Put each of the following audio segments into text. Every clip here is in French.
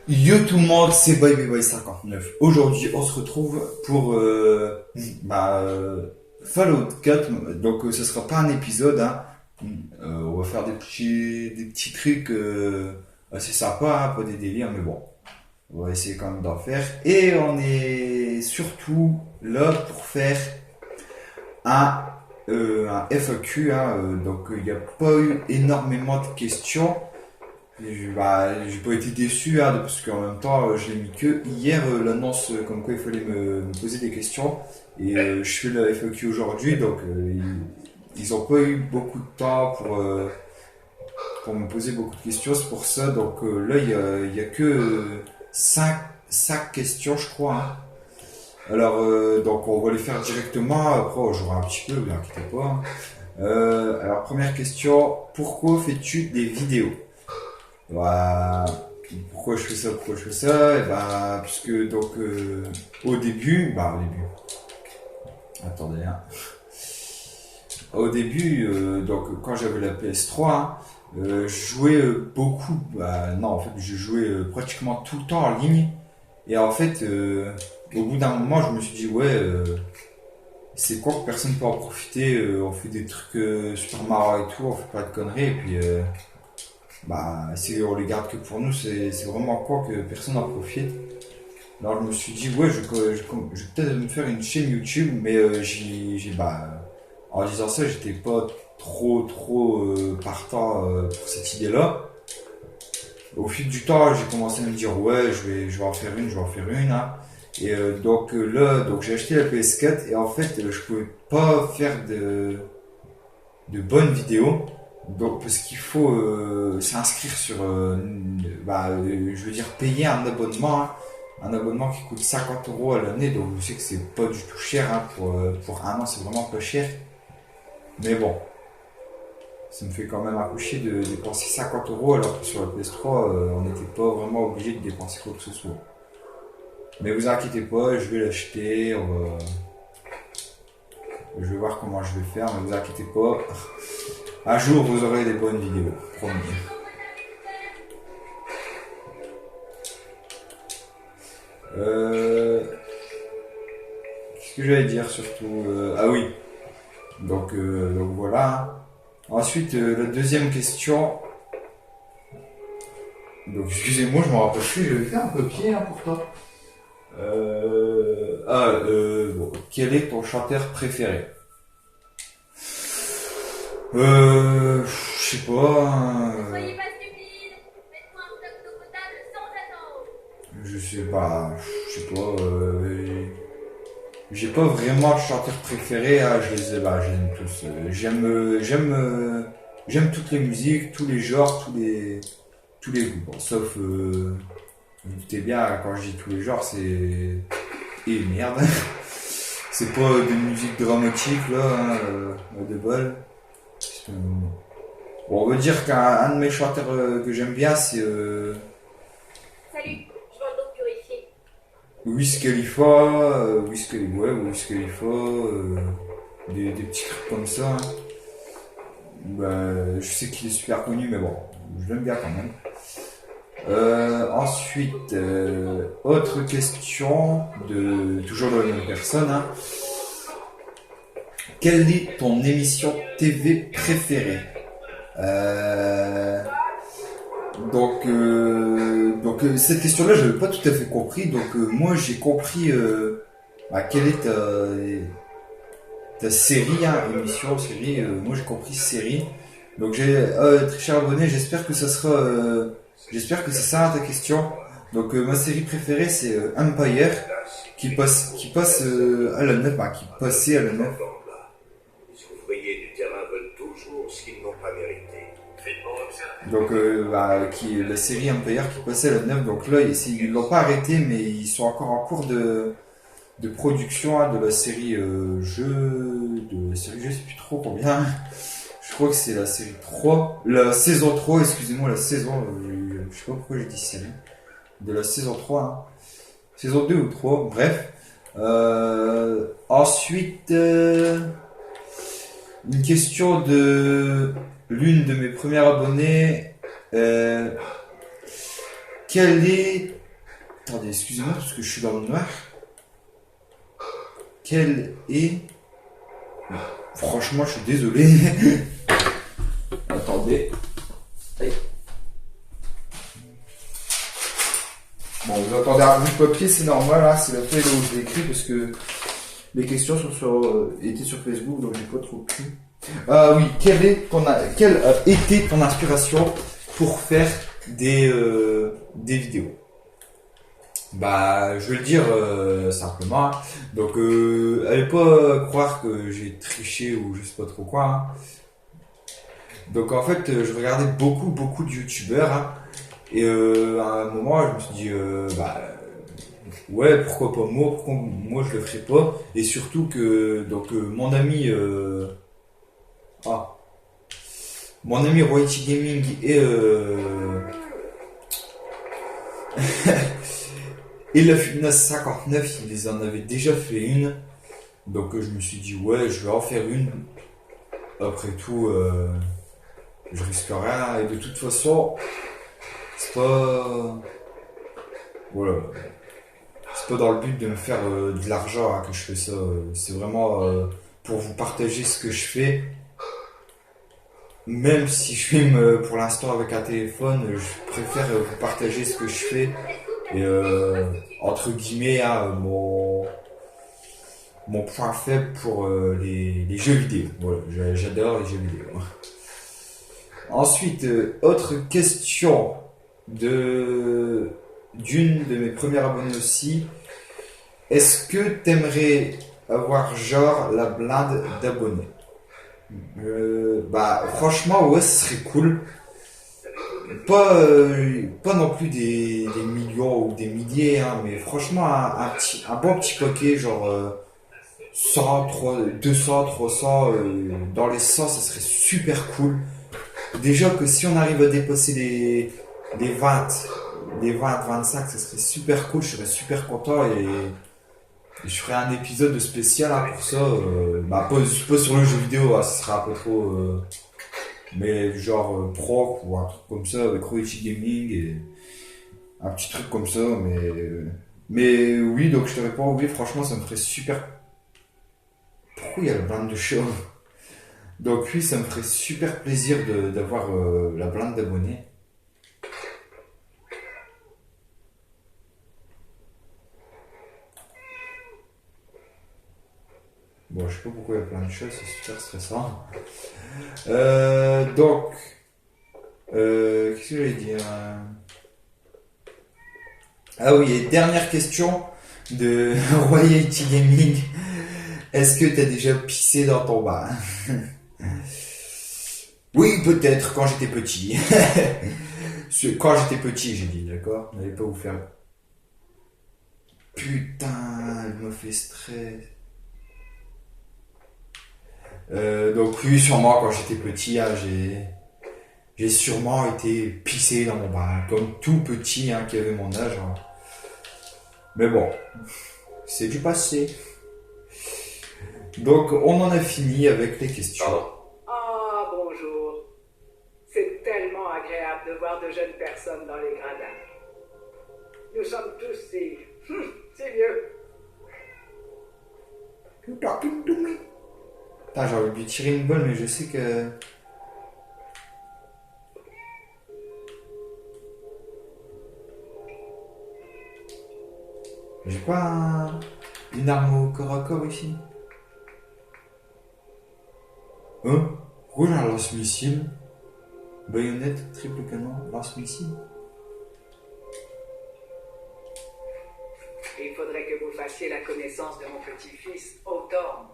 Yo tout le monde, c'est BabyBoy59. Aujourd'hui, on se retrouve pour Fallout 4. Donc, ce sera pas un épisode, hein. On va faire des petits trucs assez sympas, hein, pas des délires, mais bon, on va essayer quand même d'en faire. Et on est surtout là pour faire un, un FAQ, hein. Donc, il n'y a pas eu énormément de questions. J'ai pas été déçu, hein, parce qu'en même temps, je l'ai mis que hier, l'annonce comme quoi il fallait me poser des questions. Et je fais la FAQ aujourd'hui, donc ils ont pas eu beaucoup de temps pour me poser beaucoup de questions, c'est pour ça. Donc là, il y a que 5 questions, je crois, hein. Alors, donc on va les faire directement, après on jouera un petit peu, vous inquiétez pas, hein. Alors, première question, pourquoi fais-tu des vidéos? Bah, pourquoi je fais ça? Et bah, puisque donc attendez, hein. Au début, donc quand j'avais la PS3, hein, je jouais beaucoup. Bah, non, en fait, je jouais pratiquement tout le temps en ligne. Et en fait, au bout d'un moment, je me suis dit ouais, c'est quoi que personne peut en profiter? On fait des trucs super marrants et tout, on fait pas de conneries. Et puis si on les garde que pour nous, c'est vraiment quoi que personne n'en profite. Alors je me suis dit, ouais, je vais peut-être me faire une chaîne YouTube, mais en disant ça, j'étais pas trop partant pour cette idée-là. Au fil du temps, j'ai commencé à me dire, ouais, je vais en faire une, hein. Et donc j'ai acheté la PS4 et en fait, je pouvais pas faire de bonnes vidéos. Donc, parce qu'il faut s'inscrire sur, je veux dire, payer un abonnement, hein. Un abonnement qui coûte 50 € à l'année. Donc, je sais que c'est pas du tout cher, hein, pour un an, c'est vraiment pas cher. Mais bon, ça me fait quand même un peu chier de dépenser 50 € alors que sur la PS3, on n'était pas vraiment obligé de dépenser quoi que ce soit. Mais vous inquiétez pas, je vais l'acheter. Je vais voir comment je vais faire, mais vous inquiétez pas. Un jour, vous aurez des bonnes vidéos, promis. Qu'est-ce que j'allais dire surtout? Ah oui, donc voilà, hein. Ensuite, la deuxième question. Donc excusez-moi, je m'en rappelle plus, je vais faire un papier, hein, pour toi. Bon, quel est ton chanteur préféré? Je sais pas, hein, Soyez pas stupide, faites-moi un stock d'eau potable sans attendre. je sais pas, j'ai pas vraiment de chanteur préféré, hein, je les aime tous. J'aime toutes les musiques, tous les genres, tous les goûts. Bon, sauf, vous doutez bien, quand je dis tous les genres, c'est... Et merde. C'est pas des musiques dramatiques, là, hein, de bol. Bon, on va dire qu'un de mes chanteurs que j'aime bien, c'est Salut, je vends de l'eau purifiée. Wiz Khalifa, Wiz Khalifa, des petits trucs comme ça, hein. Je sais qu'il est super connu, mais bon, je l'aime bien quand même. Ensuite, autre question toujours de la même personne, hein. Quelle est ton émission TV préférée? Euh, cette question-là, je n'avais pas tout à fait compris. Donc moi, j'ai compris quelle est ta série, hein, émission, série. Moi, j'ai compris série. Donc très cher abonné, j'espère que c'est ça, hein, ta question. Donc ma série préférée, c'est Empire, qui passe à la 9, qui passait à la 9. Les ouvriers du terrain veulent toujours ce qu'ils n'ont pas mérité. Donc qui est la série Empire qui passait à la 9. Donc là, ils l'ont pas arrêté, mais ils sont encore en cours de production, hein, de la série je sais plus trop combien. Je crois que c'est la série 3, la saison 3, excusez-moi, la saison, je sais pas pourquoi j'ai dit série, de la saison 3, hein. Saison 2 ou 3, bref. Ensuite, une question de l'une de mes premières abonnées. Quel est Attendez, excusez-moi parce que je suis dans le noir. Quel est... Franchement, je suis désolé. Attendez. Allez. Bon, vous entendez un bout de papier, c'est normal, hein, c'est la feuille là où je l'ai écrit parce que les questions sont étaient sur Facebook, donc j'ai pas trop pu. Ah oui, quelle était ton inspiration pour faire des vidéos? Bah, je vais le dire simplement. Hein. Donc, allez pas croire que j'ai triché ou je sais pas trop quoi. Hein. Donc, en fait, je regardais beaucoup de youtubeurs. Hein. Et à un moment, je me suis dit, ouais, pourquoi pas moi, pourquoi moi je le ferais pas. Et surtout que, donc, mon ami Royalty Gaming et et le Fitness 59, ils en avaient déjà fait une. Donc je me suis dit, ouais, je vais en faire une. Après tout, je risque rien. Et de toute façon, c'est pas... Voilà. C'est pas dans le but de me faire de l'argent hein, que je fais ça. C'est vraiment pour vous partager ce que je fais. Même si je filme pour l'instant avec un téléphone, je préfère vous partager ce que je fais. Et entre guillemets, hein, mon point faible pour les jeux vidéo. Voilà, j'adore les jeux vidéo. Ensuite, autre question d'une de mes premières abonnés aussi. Est-ce que t'aimerais avoir genre la blinde d'abonnés? Bah franchement ouais ce serait cool. Pas non plus des millions ou des milliers hein, mais franchement un bon petit paquet genre 100, 200, 300 dans les 100 ça serait super cool. Déjà que si on arrive à dépasser les 20 25 ça serait super cool, je serais super content et je ferai un épisode spécial hein, pour ça. Pas sur le jeu vidéo, hein, ça sera un peu trop. Mais genre proc ou un truc comme ça avec Royalty Gaming et un petit truc comme ça. Mais oui, donc je te réponds oui, franchement, ça me ferait super. Pourquoi il y a la blinde de chat? Donc oui, ça me ferait super plaisir d'avoir la blinde d'abonnés. Bon, je sais pas pourquoi il y a plein de choses, c'est super stressant. Donc, qu'est-ce que j'allais dire? Ah oui, et dernière question de Royalty Gaming. Est-ce que t'as déjà pissé dans ton bain? Oui, peut-être, quand j'étais petit. Quand j'étais petit, j'ai dit, d'accord? N'allez pas vous faire... Putain, elle me fait stress. Donc oui, sûrement quand j'étais petit, hein, j'ai sûrement été pissé dans mon bain, comme tout petit hein, qui avait mon âge. Hein. Mais bon, c'est du passé. Donc on en a fini avec les questions. Ah, bonjour. C'est tellement agréable de voir de jeunes personnes dans les gradins. Nous sommes tous des... c'est mieux. Putain, j'aurais dû tirer une balle, mais je sais que... J'ai pas une arme au corps à corps ici. Hein? Rouge, un lance-missile. Baïonnette, triple canon, lance-missile. Il faudrait que vous fassiez la connaissance de mon petit-fils, Hawthorne.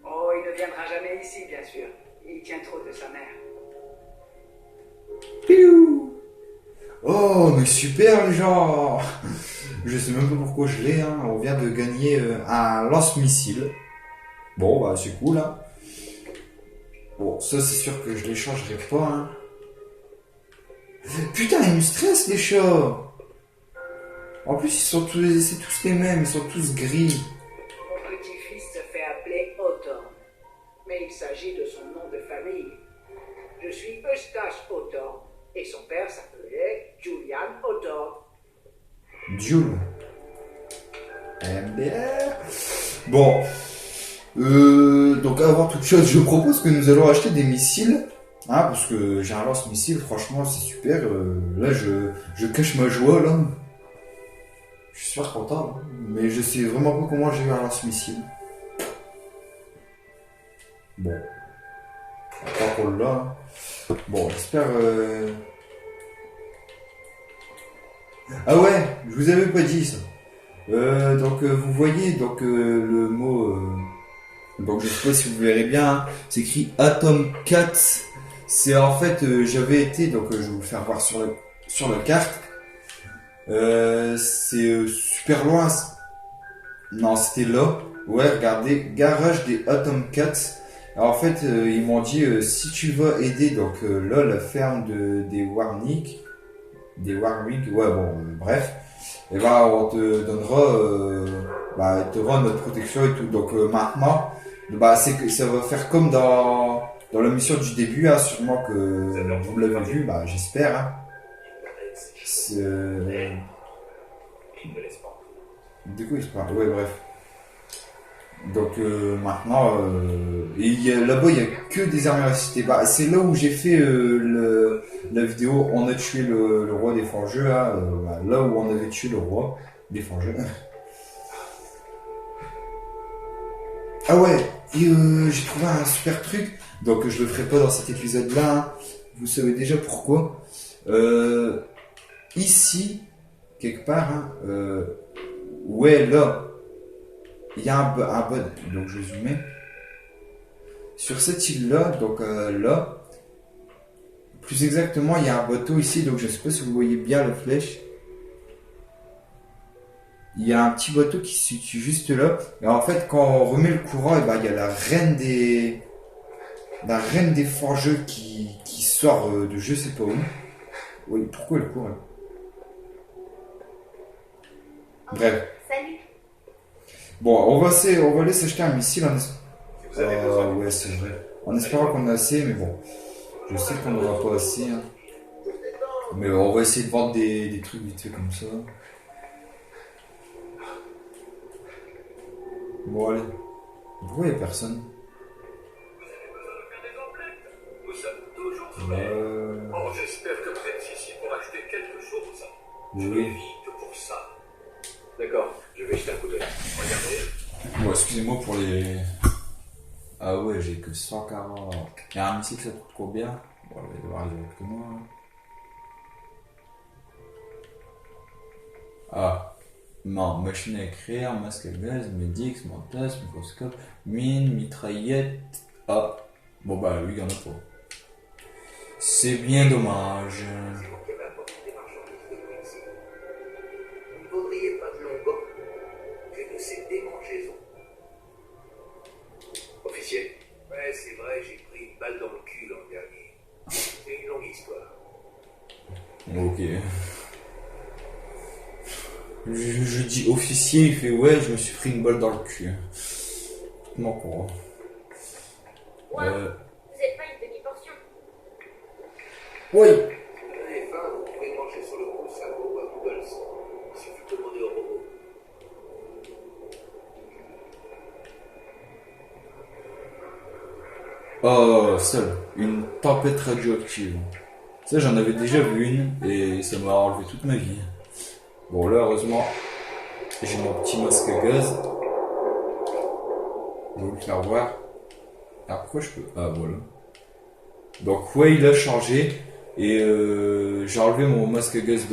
Oh, il ne viendra jamais ici, bien sûr. Il tient trop de sa mère. Piou! Oh, mais super les gens! Je sais même pas pourquoi je l'ai, hein. On vient de gagner un lance-missile. Bon, bah c'est cool, hein. Bon, ça c'est sûr que je les changerai pas, hein. Putain, ils me stressent les chats! En plus, c'est tous les mêmes, ils sont tous gris. Mon petit-fils se fait appeler Hawthorne. Mais il s'agit de son nom de famille. Je suis Eustache Hawthorne. Et son père s'appelait Julian Hawthorne. Duel. MDR. Bon. Donc avant toute chose, je propose que nous allons acheter des missiles. Hein, parce que j'ai un lance-missile, franchement, c'est super. Là, je cache ma joie, là. Je suis super content, hein. Mais je sais vraiment pas comment j'ai eu un lance-missile. Bon. Pas pour là. Hein. Bon, j'espère... Ah ouais, je vous avais pas dit ça. Donc vous voyez donc le mot... Donc je sais pas si vous verrez bien, hein, c'est écrit Atom Cat. C'est en fait, j'avais été, donc je vais vous le faire voir sur la carte. C'est super loin. Non, c'était là. Ouais, regardez, garage des Atom Cats. Alors, en fait, ils m'ont dit, si tu vas aider, donc là, la ferme des Warwick, ouais, bon, bref, et ben, on te donnera, te rend notre protection et tout. Donc maintenant, bah, c'est que ça va faire comme dans la mission du début, hein, sûrement que vous l'avez vu, bah, j'espère. Hein. Du coup, il se parle. Ouais, bref. Donc maintenant, là-bas, il n'y a que des armées ressuscitées. Bah, c'est là où j'ai fait la vidéo On a tué le roi des Forgeux. Hein, là où on avait tué le roi des Forgeux. Ah ouais, et j'ai trouvé un super truc. Donc je le ferai pas dans cet épisode-là. Hein. Vous savez déjà pourquoi. Ici, quelque part, hein, ouais, là, il y a un bug. Donc je vais zoomer. Sur cette île-là, donc là, plus exactement, il y a un bateau ici. Donc je sais pas si vous voyez bien la flèche. Il y a un petit bateau qui se situe juste là. Et en fait, quand on remet le courant, et ben, il y a la reine des forgeux qui sort de je sais pas où. Oui, pourquoi elle court, hein? Bref. Salut. Bon, on va aller s'acheter un missile en espérant. Ouais, c'est vrai. En espérant qu'on a assez, mais bon. Je sais qu'on n'aura pas assez. Hein. Mais on va essayer de vendre des trucs vite fait comme ça. Bon, allez. Pourquoi il n'y a personne? Nous sommes toujours ouverts. Oh, j'espère que vous êtes ici pour acheter quelque chose. Je Oui. vis que pour ça. D'accord, je vais jeter un coup d'œil. Regardez. Bon, excusez-moi pour les... Ah ouais, j'ai que 140. Il y a un missile, ça coûte combien? Bon, il va devoir aller avec moi. Ah. Non, machine à écrire, masque à gaz, médix, montage, microscope, mine, mitraillette. Ah, bon bah lui, il y en a pas. C'est bien dommage. Vous ne voudriez pas de longueur? J'ai de ces démangeaisons. Officier? Ouais, c'est vrai, j'ai pris une balle dans le cul l'an dernier. C'est une longue histoire. Ok. Je dis officier, il fait ouais, je me suis pris une balle dans le cul. Comment quoi? Wow. Vous êtes pas une demi-portion. Oui. Les fins, vous pouvez manger sur le pouce à vous ou à Google. Il suffit de demander au robot. Oh, seul. Une tempête radioactive. Ça, j'en avais déjà vu une et ça m'a enlevé toute ma vie. Bon, là, heureusement, j'ai mon petit masque à gaz. Je vais vous le faire voir. Ah, pourquoi je peux... Ah, voilà. Donc, ouais, il a changé. Et j'ai enlevé mon masque à gaz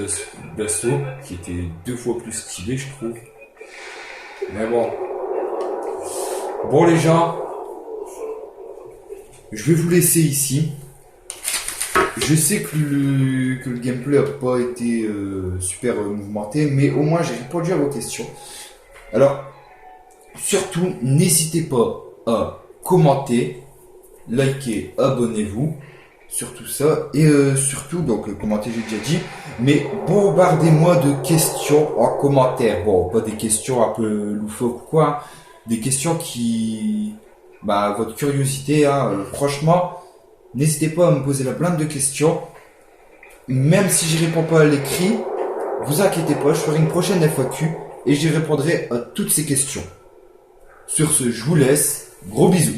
d'assaut, qui était 2 fois plus stylé, je trouve. Mais bon. Bon, les gens, je vais vous laisser ici. Je sais que le gameplay n'a pas été super mouvementé, mais au moins j'ai répondu à vos questions. Alors, surtout, n'hésitez pas à commenter, liker, abonnez-vous, surtout ça. Et surtout, donc commenter j'ai déjà dit, mais bombardez-moi de questions en commentaire. Bon, pas des questions un peu loufoques ou quoi, hein, des questions qui... Bah, votre curiosité, hein, franchement... N'hésitez pas à me poser la blinde de questions. Même si je réponds pas à l'écrit, Vous inquiétez pas, je ferai une prochaine FAQ et j'y répondrai à toutes ces questions. Sur ce, je vous laisse. Gros bisous.